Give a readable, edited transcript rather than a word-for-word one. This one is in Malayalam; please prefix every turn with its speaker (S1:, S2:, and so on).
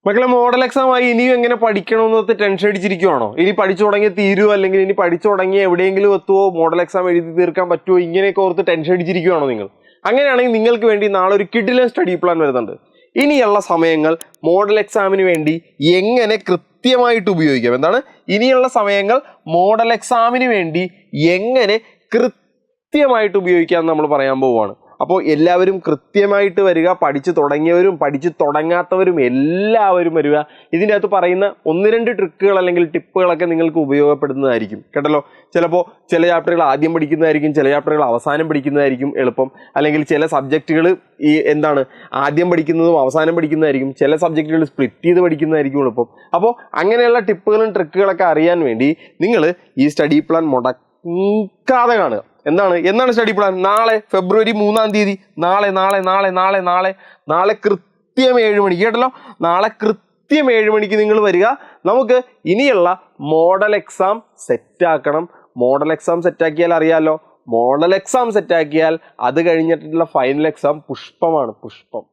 S1: മക്കളെ മോഡൽ എക്സാം ആയി ഇനിയും എങ്ങനെ പഠിക്കണമെന്നത് ടെൻഷൻ അടിച്ചിരിക്കുവാണോ? ഇനി പഠിച്ചു തുടങ്ങിയ തീരുവോ, അല്ലെങ്കിൽ ഇനി പഠിച്ചു തുടങ്ങിയ എവിടെയെങ്കിലും എത്തുമോ, മോഡൽ എക്സാം എഴുതി തീർക്കാൻ പറ്റുമോ, ഇങ്ങനെയൊക്കെ ഓർത്ത് ടെൻഷൻ അടിച്ചിരിക്കുവാണോ നിങ്ങൾ? അങ്ങനെയാണെങ്കിൽ നിങ്ങൾക്ക് വേണ്ടി നാളെ ഒരു കിഡിലൻ സ്റ്റഡി പ്ലാൻ വരുന്നുണ്ട്. ഇനിയുള്ള സമയങ്ങൾ മോഡൽ എക്സാമിന് വേണ്ടി എങ്ങനെ കൃത്യമായിട്ട് ഉപയോഗിക്കാം. എന്താണ് ഇനിയുള്ള സമയങ്ങൾ മോഡൽ എക്സാമിന് വേണ്ടി എങ്ങനെ കൃത്യമായിട്ട് ഉപയോഗിക്കാം നമ്മൾ പറയാൻ പോവുകയാണ്. അപ്പോൾ എല്ലാവരും കൃത്യമായിട്ട് വരിക. പഠിച്ചു തുടങ്ങിയവരും പഠിച്ചു തുടങ്ങാത്തവരും എല്ലാവരും വരിക. ഇതിൻ്റെ അകത്ത് പറയുന്ന 1-2 ട്രിക്കുകൾ അല്ലെങ്കിൽ ടിപ്പുകളൊക്കെ നിങ്ങൾക്ക് ഉപയോഗപ്പെടുന്നതായിരിക്കും കേട്ടല്ലോ. ചിലപ്പോൾ ചില ചാപ്റ്ററുകൾ ആദ്യം പഠിക്കുന്നതായിരിക്കും, ചില ചാപ്റ്ററുകൾ അവസാനം പഠിക്കുന്നതായിരിക്കും എളുപ്പം. അല്ലെങ്കിൽ ചില സബ്ജക്റ്റുകൾ ആദ്യം പഠിക്കുന്നതും അവസാനം പഠിക്കുന്നതായിരിക്കും. ചില സബ്ജക്റ്റുകൾ സ്പ്ലിറ്റ് ചെയ്ത് പഠിക്കുന്നതായിരിക്കും എളുപ്പം. അപ്പോൾ അങ്ങനെയുള്ള ടിപ്പുകളും ട്രിക്കുകളൊക്കെ അറിയാൻ വേണ്ടി നിങ്ങൾ ഈ സ്റ്റഡി പ്ലാൻ മുടക്കാതെ കാണുക. എന്നാണ് സ്റ്റഡി പ്ലാൻ? നാളെ ഫെബ്രുവരി 3-ാം തീയതി നാളെ കൃത്യം 7 മണിക്ക് കേട്ടല്ലോ. നാളെ കൃത്യം 7 മണിക്ക് നിങ്ങൾ വരിക. നമുക്ക് ഇനിയുള്ള മോഡൽ എക്സാം സെറ്റാക്കണം. മോഡൽ എക്സാം സെറ്റാക്കിയാൽ അറിയാമല്ലോ, മോഡൽ എക്സാം സെറ്റാക്കിയാൽ അത് കഴിഞ്ഞിട്ടുള്ള ഫൈനൽ എക്സാം പുഷ്പമാണ്, പുഷ്പം.